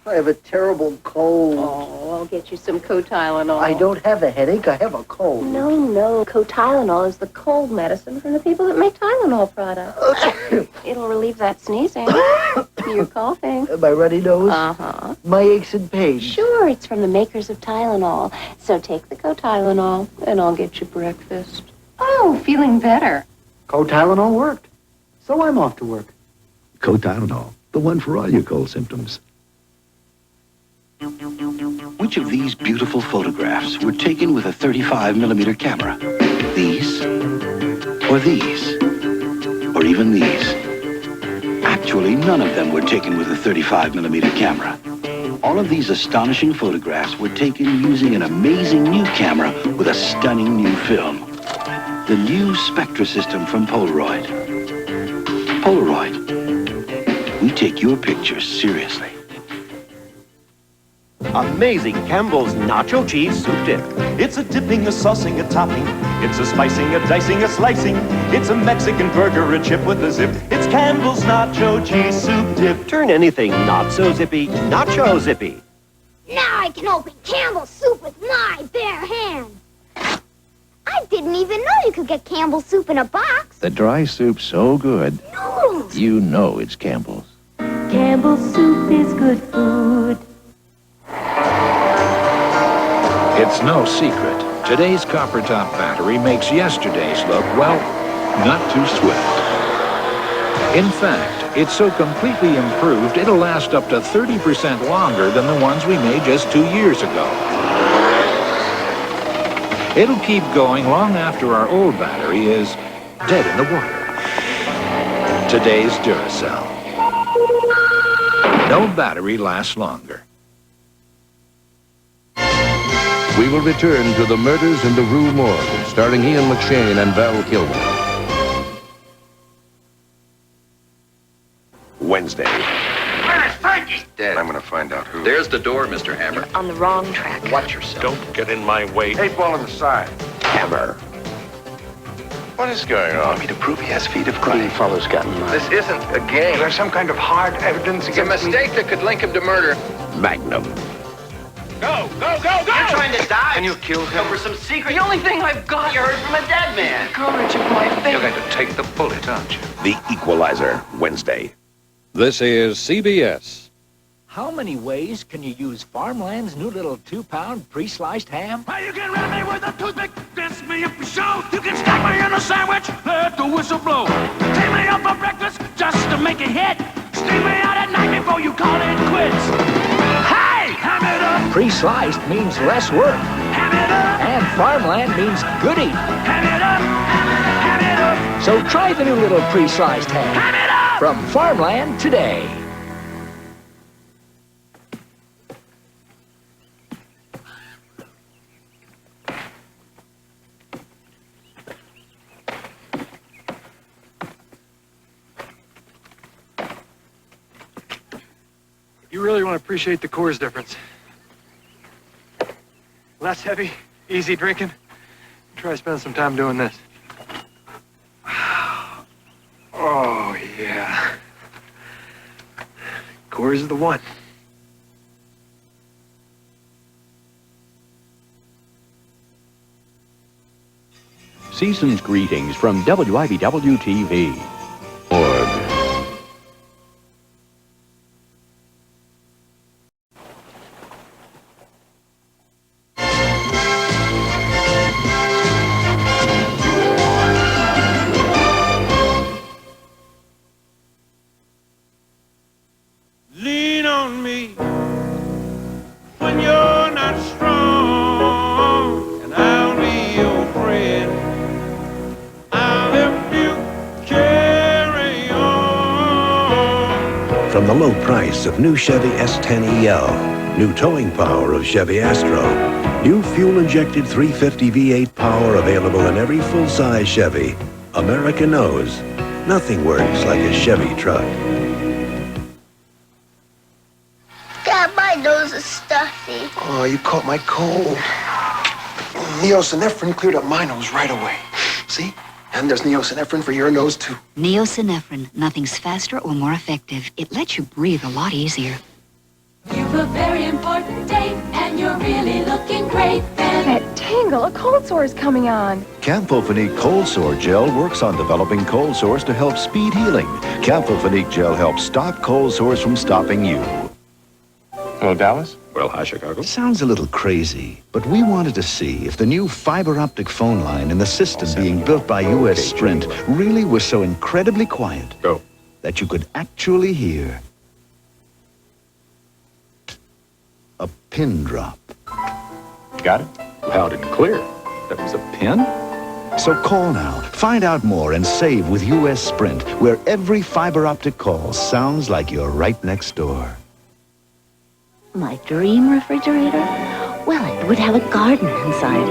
I have a terrible cold. Oh, I'll get you some CoTylenol. I don't have a headache. I have a cold. No. CoTylenol is the cold medicine from the people that make Tylenol products. It'll relieve that sneezing. You're coughing. My runny nose? Uh-huh. My aches and pains? Sure, it's from the makers of Tylenol. So take the CoTylenol, and I'll get you breakfast. Oh, feeling better. CoTylenol worked. So I'm off to work. CoTylenol, the one for all your cold symptoms. Which of these beautiful photographs were taken with a 35mm camera? These? Or these? Or even these? Actually, none of them were taken with a 35mm camera. All of these astonishing photographs were taken using an amazing new camera with a stunning new film. The new Spectra system from Polaroid. Polaroid. We take your pictures seriously. Amazing Campbell's nacho cheese soup dip. It's a dipping, a saucing, a topping. It's a spicing, a dicing, a slicing. It's a Mexican burger, a chip with a zip. It's Campbell's nacho cheese soup dip. Turn anything not so zippy, nacho zippy. Now I can open Campbell's soup with my bare hands. I didn't even know you could get Campbell's soup in a box. The dry soup's so good, Noodles. you know it's Campbell's. Campbell's soup is good food. It's no secret. Today's copper-top battery makes yesterday's look, well, not too swift. In fact, it's so completely improved, it'll last up to 30% longer than the ones we made just 2 years ago. It'll keep going long after our old battery is dead in the water. Today's Duracell. No battery lasts longer. We will return to the murders in the Rue Morgue, starring Ian McShane and Val Kilmer. Wednesday. Where's Frankie? Dead. I'm going to find out who. There's the door, Mr. Hammer. On the wrong track. Watch yourself. Don't get in my way. 8 ball on the side. Hammer. What is going on? Want me to prove he has feet of crime? Fellow's gotten mine. This isn't a game. There's some kind of hard evidence It's a mistake that could link him to murder. Magnum. Go! You're trying to die. Can you kill him? Over some secret. The only thing I've got you heard from a dead man. The courage of my faith. You're going to take the bullet, aren't you? The Equalizer. Wednesday. This is CBS. How many ways can you use Farmland's new little 2-pound pre-sliced ham? Hey, you can ram me with a toothpick, dance me up for show. You can stack me in a sandwich, let the whistle blow. Take me up for breakfast just to make it hit. Steam me out at night before you call it quits. Hey, ham it up. Pre-sliced means less work. Ham it up. And Farmland means good eating. Ham it up. Ham it up. So try the new little pre-sliced ham. Ham it up. From Farmland today. You really want to appreciate the Coors difference. Less heavy, easy drinking. Try to spend some time doing this. Oh, yeah. Coors is the one. Season's greetings from WIBW-TV. Morgue. Lean on me when you're not strong, and I'll be your friend. I'll help you carry on. From the low price of new Chevy S10 EL, new towing power of Chevy Astro, new fuel-injected 350 V8 power available in every full-size Chevy, America knows nothing works like a Chevy truck. Dad, my nose is stuffy. Oh, you caught my cold. Neo-Synephrine cleared up my nose right away. See? And there's Neo-Synephrine for your nose, too. Neo-Synephrine. Nothing's faster or more effective. It lets you breathe a lot easier. You have a very important date and you're really looking great, then That tingle, a cold sore is coming on. Campho-Phenique Cold Sore Gel works on developing cold sores to help speed healing. Campho-Phenique Gel helps stop cold sores from stopping you. Hello, Dallas? Well, hi, Chicago. Sounds a little crazy, but we wanted to see if the new fiber optic phone line in the system being built by U.S. Sprint really was so incredibly quiet that you could actually hear a pin drop. Got it? Loud and clear. That was a pin? So call now. Find out more and save with U.S. Sprint, where every fiber optic call sounds like you're right next door. My dream refrigerator? Well, it would have a garden inside.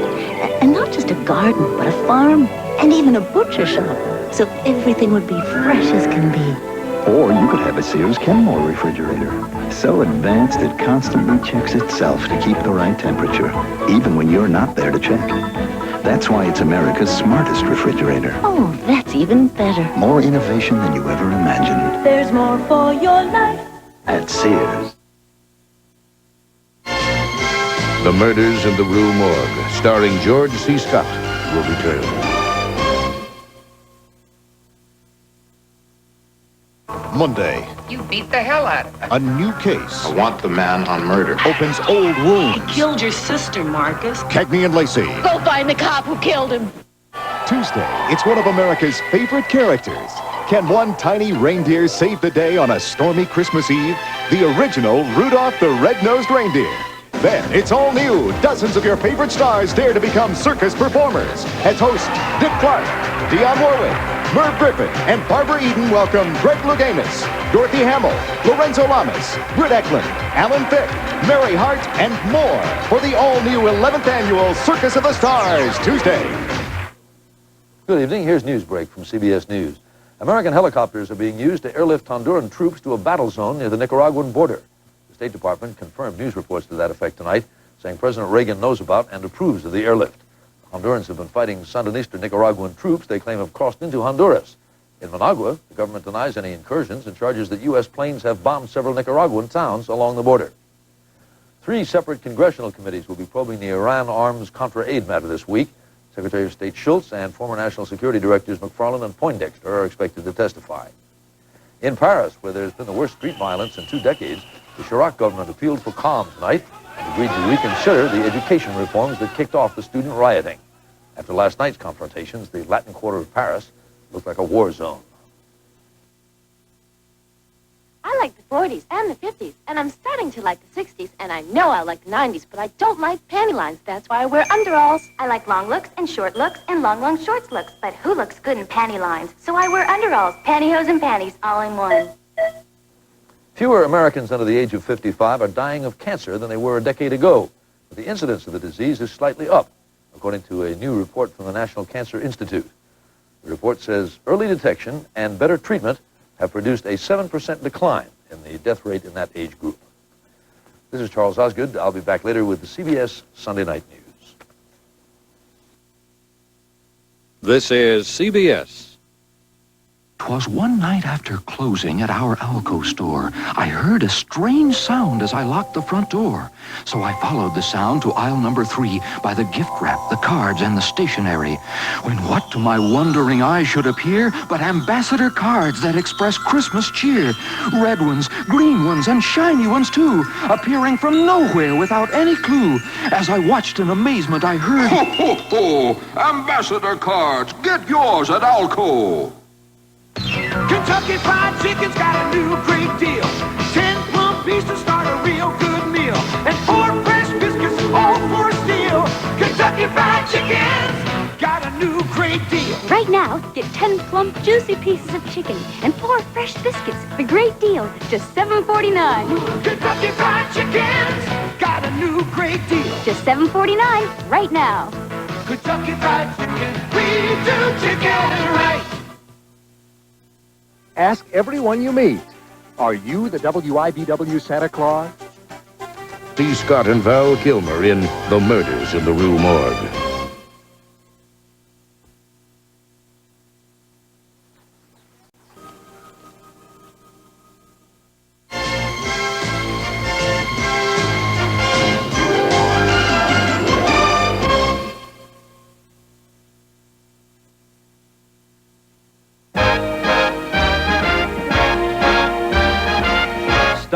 And not just a garden, but a farm and even a butcher shop. So everything would be fresh as can be. Or you could have a Sears Kenmore refrigerator. So advanced it constantly checks itself to keep the right temperature, even when you're not there to check. That's why it's America's smartest refrigerator. Oh, that's even better. More innovation than you ever imagined. there's more for your life. At Sears. The Murders in the Rue Morgue, starring George C. Scott, will return. Monday, You beat the hell out of it. a new case I want the man on murder. opens old wounds. Killed your sister, Marcus. Cagney and Lacey. Go find the cop who killed him. Tuesday, it's one of America's favorite characters. Can one tiny reindeer save the day on a stormy Christmas Eve? The original Rudolph the Red-Nosed Reindeer. Then, it's all new. Dozens of your favorite stars dare to become circus performers. As hosts Dick Clark, Dionne Warwick, Merv Griffin, and Barbara Eden welcome Greg Louganis, Dorothy Hamill, Lorenzo Lamas, Britt Eklund, Alan Thicke, Mary Hart, and more for the all-new 11th annual Circus of the Stars, Tuesday. Good evening. Here's NewsBreak from CBS News. American helicopters are being used to airlift Honduran troops to a battle zone near the Nicaraguan border. The State Department confirmed news reports to that effect tonight, saying President Reagan knows about and approves of the airlift. Hondurans have been fighting Sandinista Nicaraguan troops they claim have crossed into Honduras. In Managua, the government denies any incursions and charges that U.S. planes have bombed several Nicaraguan towns along the border. 3 separate congressional committees will be probing the Iran arms contra-aid matter this week. Secretary of State Schultz and former National Security Directors McFarlane and Poindexter are expected to testify. In Paris, where there's been the worst street violence in 2 decades, the Chirac government appealed for calm tonight and agreed to reconsider the education reforms that kicked off the student rioting. After last night's confrontations, the Latin Quarter of Paris looked like a war zone. I like the 40s and the 50s, and I'm starting to like the 60s, and I know I like the 90s, but I don't like panty lines. That's why I wear underalls. I like long looks and short looks and long shorts looks, but who looks good in panty lines? So I wear underalls, pantyhose and panties, all in one. Fewer Americans under the age of 55 are dying of cancer than they were a decade ago. But the incidence of the disease is slightly up, according to a new report from the National Cancer Institute. The report says early detection and better treatment have produced a 7% decline in the death rate in that age group. This is Charles Osgood. I'll be back later with the CBS Sunday Night News. This is CBS. 'Twas one night after closing at our Alco store, I heard a strange sound as I locked the front door. So I followed the sound to aisle number 3 by the gift wrap, the cards, and the stationery. When what to my wondering eye should appear but ambassador cards that express Christmas cheer. Red ones, green ones, and shiny ones too, appearing from nowhere without any clue. As I watched in amazement, I heard, Ho, ho, ho! Ambassador cards, get yours at Alco. Kentucky Fried Chicken's got a new great deal. 10 plump pieces start a real good meal. And 4 fresh biscuits all for a steal. Kentucky Fried Chicken's got a new great deal. Right now, get 10 plump, juicy pieces of chicken and 4 fresh biscuits. The great deal, just $7.49. Kentucky Fried Chicken's got a new great deal. Just $7.49 right now. Kentucky Fried Chicken, we do chicken right. Ask everyone you meet, are you the WIBW Santa Claus? C. Scott and Val Kilmer in The Murders in the Rue Morgue.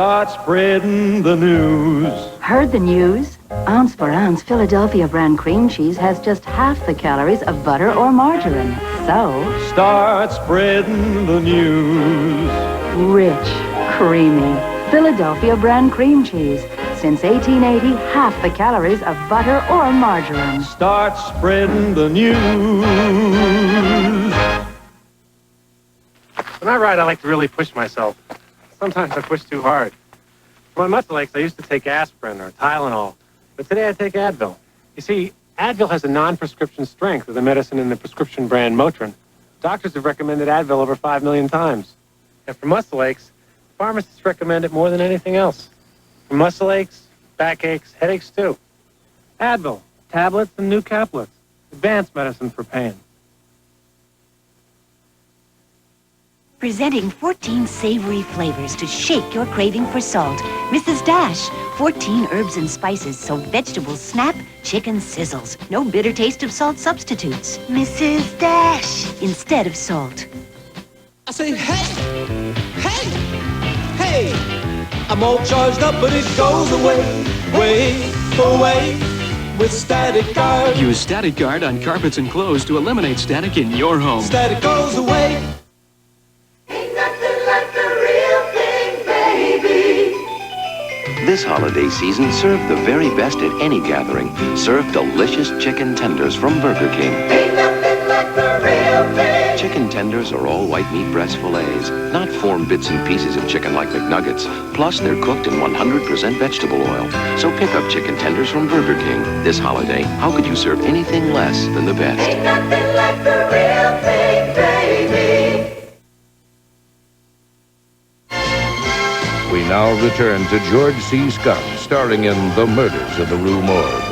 Start spreading the news. Heard the news? Ounce for ounce, Philadelphia brand cream cheese has just half the calories of butter or margarine. So, Start spreading the news. rich, creamy, Philadelphia brand cream cheese. Since 1880, half the calories of butter or margarine. Start spreading the news. When I ride, I like to really push myself. Sometimes I push too hard. For my muscle aches, I used to take aspirin or Tylenol, but today I take Advil. You see, Advil has a non-prescription strength of the medicine in the prescription brand Motrin. Doctors have recommended Advil over 5 million times. And for muscle aches, pharmacists recommend it more than anything else. For muscle aches, backaches, headaches too. Advil, tablets and new caplets. Advanced medicine for pain. Presenting 14 savory flavors to shake your craving for salt. Mrs. Dash, 14 herbs and spices so vegetables snap, chicken sizzles. No bitter taste of salt substitutes. Mrs. Dash, instead of salt. I say, hey, hey, hey. I'm all charged up, but it goes away, way away with Static Guard. Use Static Guard on carpets and clothes to eliminate static in your home. Static goes away. Ain't nothing like the real thing, baby. This holiday season, serve the very best at any gathering. Serve delicious chicken tenders from Burger King. Ain't nothing like the real thing. Chicken tenders are all white meat breast fillets, not formed bits and pieces of chicken like McNuggets. Plus, they're cooked in 100% vegetable oil. So pick up chicken tenders from Burger King. This holiday, how could you serve anything less than the best? Ain't nothing like the real thing, baby. We now return to George C. Scott, starring in The Murders of the Rue Morgue.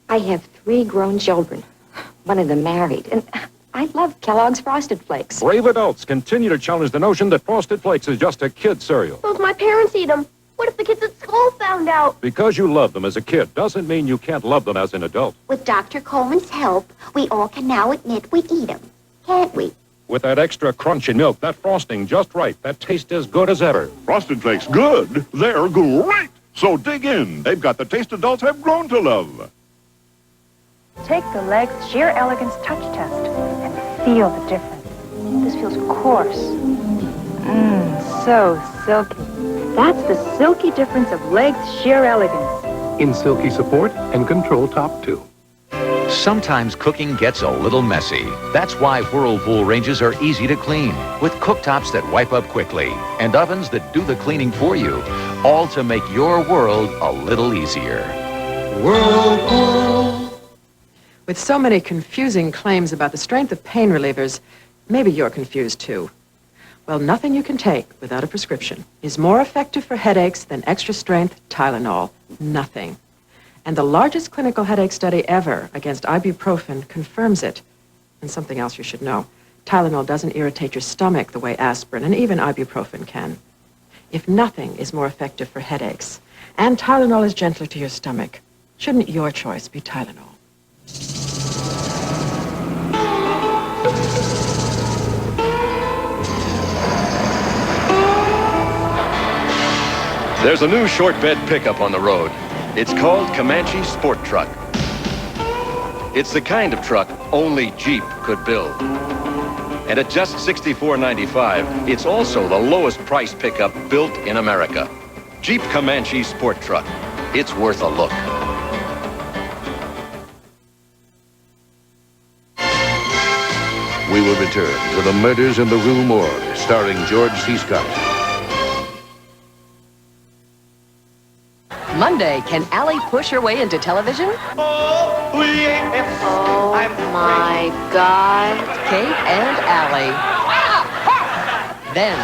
I have 3 grown children, one of them married, and I love Kellogg's Frosted Flakes. Brave adults continue to challenge the notion that Frosted Flakes is just a kid's cereal. Suppose my parents eat them. What if the kids at school found out? Because you love them as a kid doesn't mean you can't love them as an adult. With Dr. Coleman's help, we all can now admit we eat them, can't we? With that extra crunch in milk, that frosting just right, that taste as good as ever. Frosted Flakes good? They're great! So dig in. They've got the taste adults have grown to love. Take the Legs Sheer Elegance Touch Test and feel the difference. This feels coarse. So silky. That's the silky difference of Legs Sheer Elegance. In silky support and control top 2. Sometimes cooking gets a little messy. That's why Whirlpool ranges are easy to clean, with cooktops that wipe up quickly and ovens that do the cleaning for you, all to make your world a little easier. Whirlpool. With so many confusing claims about the strength of pain relievers, maybe you're confused too. Well, nothing you can take without a prescription is more effective for headaches than extra-strength Tylenol. Nothing. And the largest clinical headache study ever against ibuprofen confirms it. And something else you should know. Tylenol doesn't irritate your stomach the way aspirin and even ibuprofen can. If nothing is more effective for headaches, and Tylenol is gentler to your stomach, shouldn't your choice be Tylenol? There's a new short bed pickup on the road. It's called Comanche Sport Truck. It's the kind of truck only Jeep could build. And at just $64.95, it's also the lowest price pickup built in America. Jeep Comanche Sport Truck. It's worth a look. We will return to The Murders in the Rue Morgue, starring George C. Scott. Monday, can Allie push her way into television? Oh my God. Kate and Allie. Then,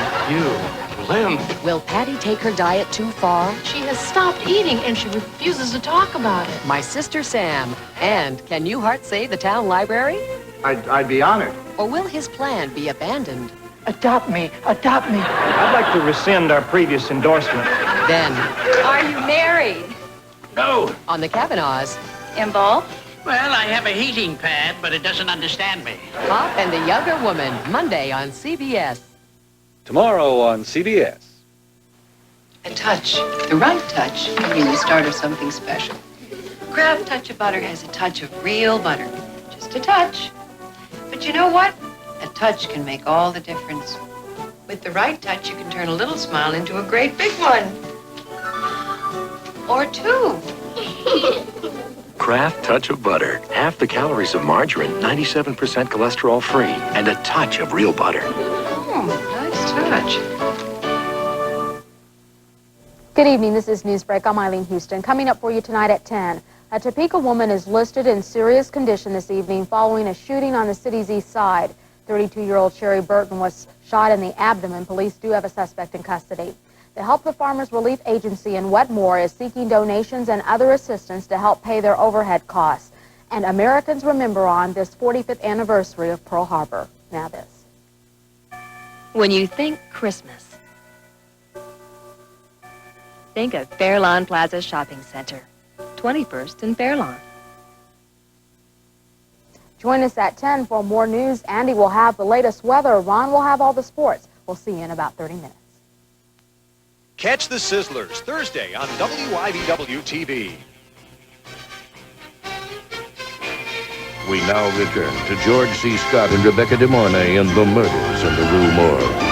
will Patty take her diet too far? She has stopped eating and she refuses to talk about it. My sister Sam. And can Newhart save the town library? I'd be honored. Or will his plan be abandoned? Adopt me. Adopt me. I'd like to rescind our previous endorsement. Then, Are you married? No. on the Kavanaughs, Involved? Well, I have a heating pad, but it doesn't understand me. Pop and the Younger Woman, Monday on CBS. Tomorrow on CBS. A touch, the right touch, can be the start of something special. Kraft Touch of Butter has a touch of real butter. Just a touch. But you know what? A touch can make all the difference. With the right touch, you can turn a little smile into a great big one. Or two. Kraft Touch of Butter. Half the calories of margarine, 97% cholesterol free, and a touch of real butter. Oh, nice touch. Good evening, this is NewsBreak. I'm Eileen Houston. Coming up for you tonight at 10. A Topeka woman is listed in serious condition this evening following a shooting on the city's east side. 32-year-old Sherry Burton was shot in the abdomen. Police do have a suspect in custody. The Help the Farmers Relief Agency in Wetmore is seeking donations and other assistance to help pay their overhead costs. And Americans remember on this 45th anniversary of Pearl Harbor. Now this. When you think Christmas, think of Fairlawn Plaza Shopping Center, 21st and Fairlawn. Join us at 10 for more news. Andy will have the latest weather. Ron will have all the sports. We'll see you in about 30 minutes. Catch the Sizzlers Thursday on WIBW-TV. We now return to George C. Scott and Rebecca De Mornay in The Murders in the Rue Morgue.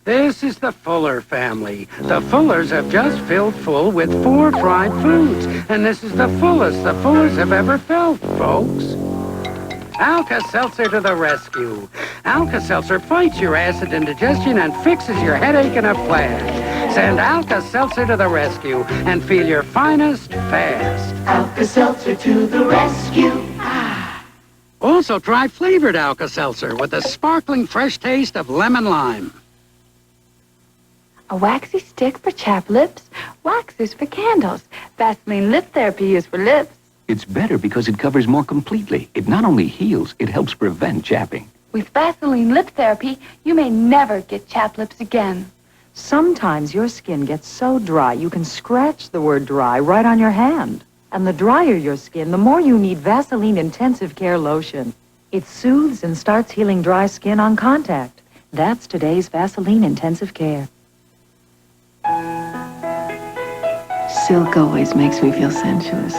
This is the Fuller family. The Fullers have just filled full with 4 fried foods. And this is the fullest the Fullers have ever felt, folks. Alka-Seltzer to the rescue. Alka-Seltzer fights your acid indigestion and fixes your headache in a flash. Send Alka-Seltzer to the rescue and feel your finest fast. Alka-Seltzer to the rescue. Also try flavored Alka-Seltzer with a sparkling fresh taste of lemon lime. A waxy stick for chapped lips, waxers for candles. Vaseline lip therapy is for lips. It's better because it covers more completely. It not only heals, it helps prevent chapping. With Vaseline lip therapy, you may never get chapped lips again. Sometimes your skin gets so dry you can scratch the word dry right on your hand. And the drier your skin, the more you need Vaseline Intensive Care Lotion. It soothes and starts healing dry skin on contact. That's today's Vaseline Intensive Care. Silk always makes me feel sensuous.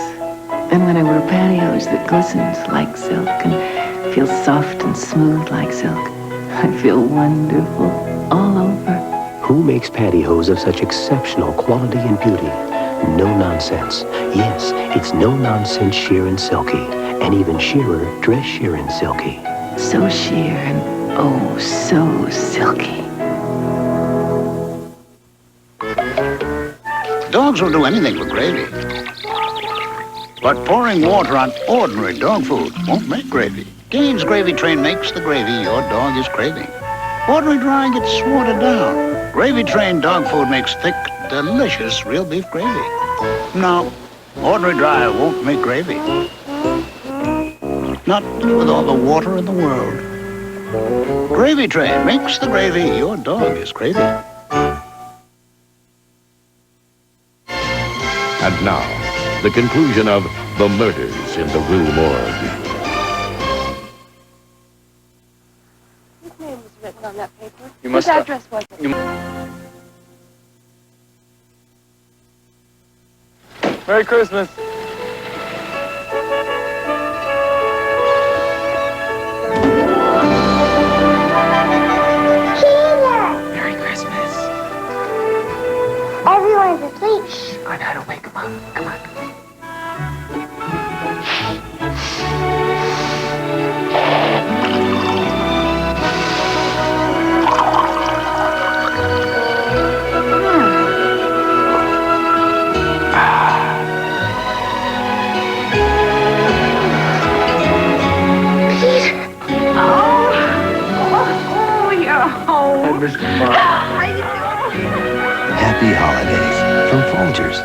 And when I wear pantyhose that glistens like silk and feels soft and smooth like silk, I feel wonderful all over. Who makes pantyhose of such exceptional quality and beauty? No nonsense. Yes, it's no nonsense sheer and silky. And even sheerer, dress sheer and silky. So sheer and oh, so silky. Dogs will do anything with gravy. But pouring water on ordinary dog food won't make gravy. Gaines Gravy Train makes the gravy your dog is craving. Ordinary dry gets watered down. Gravy Train dog food makes thick, delicious real beef gravy. No, ordinary dry won't make gravy. Not with all the water in the world. Gravy Train makes the gravy your dog is craving. And now, the conclusion of The Murders in the Rue Morgue. Whose name was written on that paper? You must Whose address was it? Merry Christmas. Merry Christmas. Everyone's asleep. Shh, I know how to wake them up. Come on. Peter. Here's the fun. Happy holidays from Folgers.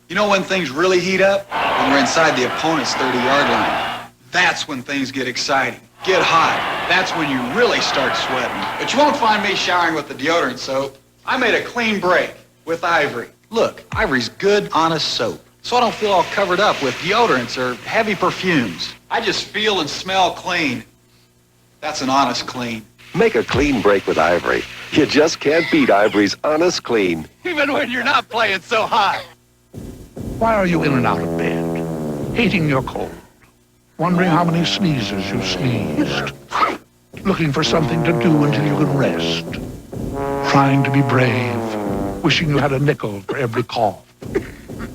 You know when things really heat up? When we're inside the opponent's 30-yard line. That's when things get exciting, get hot. That's when you really start sweating. But you won't find me showering with the deodorant soap. I made a clean break with Ivory. Look, Ivory's good, honest soap. So I don't feel all covered up with deodorants or heavy perfumes. I just feel and smell clean. That's an honest clean. Make a clean break with Ivory. You just can't beat Ivory's honest clean. Even when you're not playing so hot. Why are you in and out of bed? Hating your cold. Wondering how many sneezes you sneezed. Looking for something to do until you can rest. Trying to be brave. Wishing you had a nickel for every cough.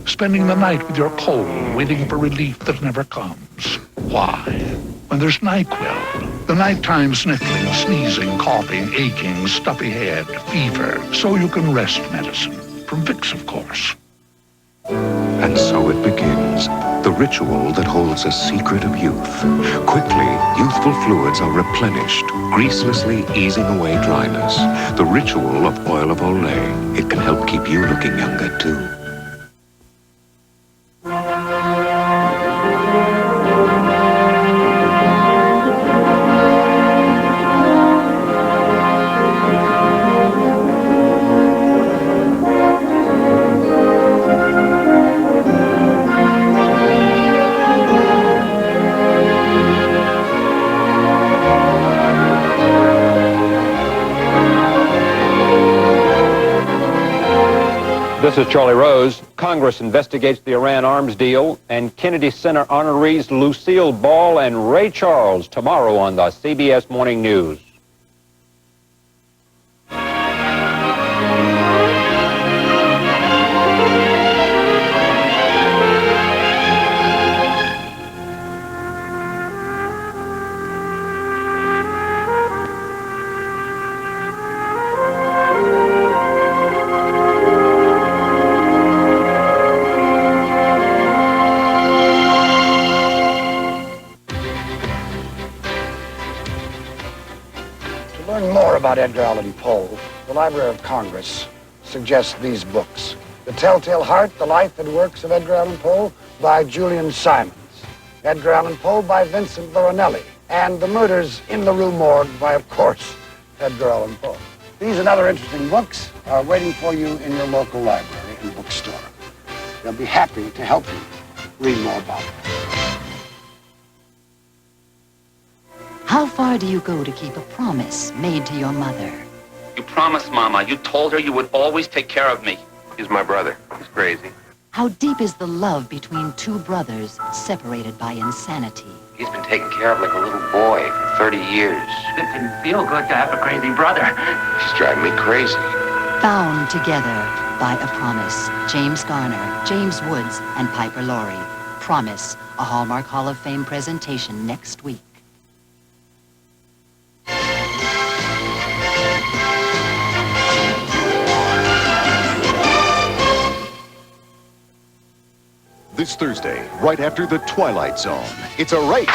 Spending the night with your cold, waiting for relief that never comes. Why? When there's NyQuil. The nighttime sniffling, sneezing, coughing, aching, stuffy head, fever. So you can rest medicine. From Vicks, of course. And so it begins, the ritual that holds a secret of youth. Quickly, youthful fluids are replenished, greaselessly easing away dryness. The ritual of oil of Olay. It can help keep you looking younger, too. This is Charlie Rose. Congress investigates the Iran arms deal, and Kennedy Center honorees Lucille Ball and Ray Charles tomorrow on the CBS Morning News. About Edgar Allan Poe, the Library of Congress suggests these books. The Telltale Heart, The Life and Works of Edgar Allan Poe by Julian Simons. Edgar Allan Poe by Vincent Veronelli. And The Murders in the Rue Morgue by, of course, Edgar Allan Poe. These and other interesting books are waiting for you in your local library and bookstore. They'll be happy to help you read more about it. How far do you go to keep a promise made to your mother? You promised, Mama. You told her you would always take care of me. He's my brother. He's crazy. How deep is the love between two brothers separated by insanity? He's been taken care of like a little boy for 30 years. It didn't feel good to have a crazy brother. He's driving me crazy. Bound together by a promise. James Garner, James Woods, and Piper Laurie. Promise, a Hallmark Hall of Fame presentation next week. This Thursday, right after the Twilight Zone, it's a race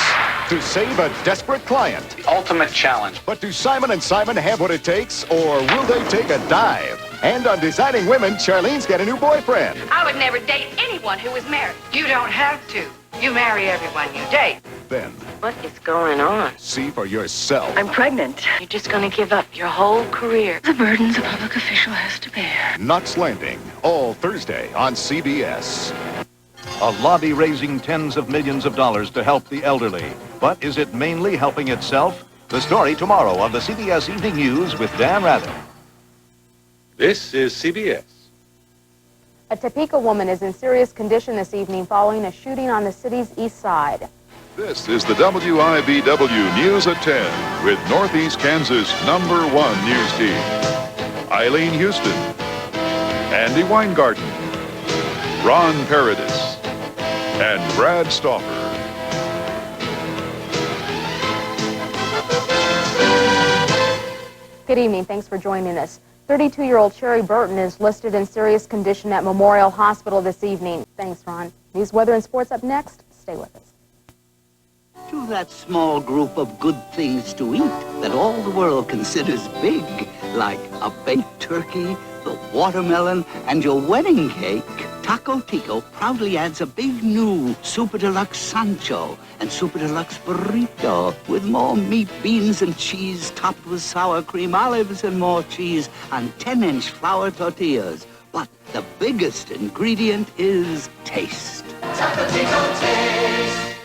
to save a desperate client. The ultimate challenge. But do Simon and Simon have what it takes, or will they take a dive? And on Designing Women, Charlene's got a new boyfriend. I would never date anyone who was married. You don't have to. You marry everyone you date. Then, What is going on? see for yourself. I'm pregnant. You're just going to give up your whole career. The burdens a public official has to bear. Knots Landing, all Thursday on CBS. A lobby raising tens of millions of dollars to help the elderly. But is it mainly helping itself? The story tomorrow on the CBS Evening News with Dan Rather. This is CBS. A Topeka woman is in serious condition this evening following a shooting on the city's east side. This is the WIBW News at 10 with Northeast Kansas #1 news team. Eileen Houston, Andy Weingarten, Ron Paradis, and Brad Stauffer. Good evening. Thanks for joining us. 32-year-old Sherry Burton is listed in serious condition at Memorial Hospital this evening. Thanks, Ron. News, weather, and sports up next. Stay with us. to that small group of good things to eat that all the world considers big, like a baked turkey, the watermelon, and your wedding cake, Taco Tico proudly adds a big new Super Deluxe Sancho and Super Deluxe Burrito with more meat, beans, and cheese topped with sour cream, olives, and more cheese on 10-inch flour tortillas. But the biggest ingredient is taste. Taco Tico taste.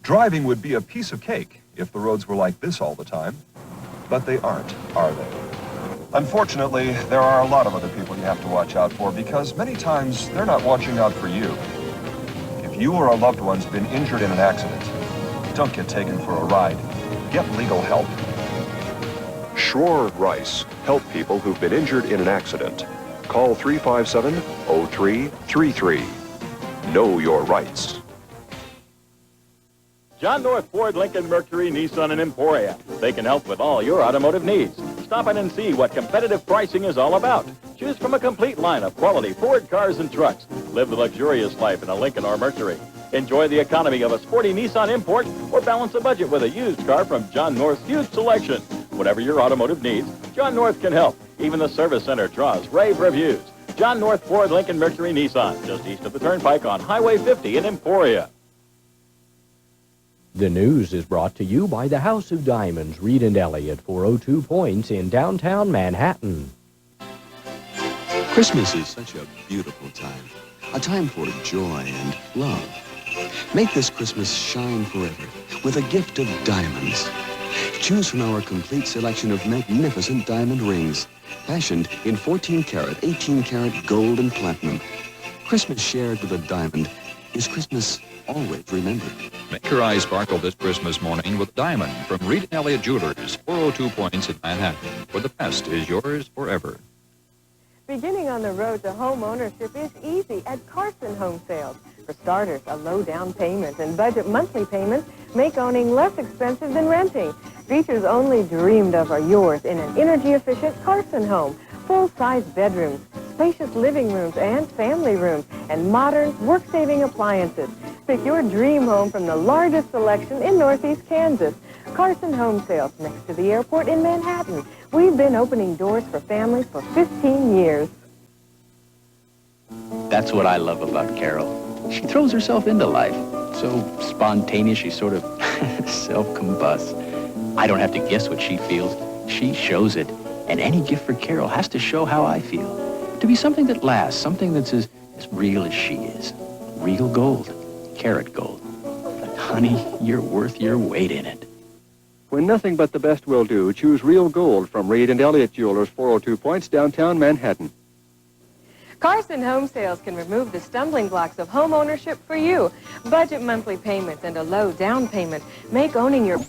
Driving would be a piece of cake if the roads were like this all the time. But they aren't, are they? Unfortunately, there are a lot of other people you have to watch out for because many times they're not watching out for you. If you or a loved one's been injured in an accident, don't get taken for a ride. Get legal help. Schroer Rice. Help people who've been injured in an accident. Call 357-0333. Know your rights. John North Ford, Lincoln, Mercury, Nissan, and Emporia. They can help with all your automotive needs. Stop in and see what competitive pricing is all about. Choose from a complete line of quality Ford cars and trucks. Live the luxurious life in a Lincoln or Mercury. Enjoy the economy of a sporty Nissan import or balance a budget with a used car from John North's huge selection. Whatever your automotive needs, John North can help. Even the service center draws rave reviews. John North Ford, Lincoln, Mercury, Nissan, just east of the Turnpike on Highway 50 in Emporia. The news is brought to you by the House of Diamonds, Reed & Elliott, 402 Points in downtown Manhattan. Christmas is such a beautiful time, a time for joy and love. Make this Christmas shine forever with a gift of diamonds. Choose from our complete selection of magnificent diamond rings, fashioned in 14-karat, 18-karat gold and platinum. Christmas shared with a diamond is Christmas always remembered. Make your eyes sparkle this Christmas morning with diamond from Reed & Elliott Jewelers, 402 Points in Manhattan, where the best is yours forever. Beginning on the road to home ownership is easy at Carson Home Sales. For starters, a low down payment and budget monthly payments make owning less expensive than renting. Features only dreamed of are yours in an energy-efficient Carson home. Full-size bedrooms, spacious living rooms and family rooms, and modern, work-saving appliances. Pick your dream home from the largest selection in Northeast Kansas. Carson Home Sales, next to the airport in Manhattan. We've been opening doors for families for 15 years. That's what I love about Carol. She throws herself into life. So spontaneous, she sort of self-combusts. I don't have to guess what she feels. She shows it. And any gift for Carol has to show how I feel. To be something that lasts, something that's as real as she is. Real gold. Carat gold. But honey, you're worth your weight in it. When nothing but the best will do, choose real gold from Reed & Elliott Jewelers, 402 Points, downtown Manhattan. Carson Home Sales can remove the stumbling blocks of home ownership for you. Budget monthly payments and a low down payment make owning your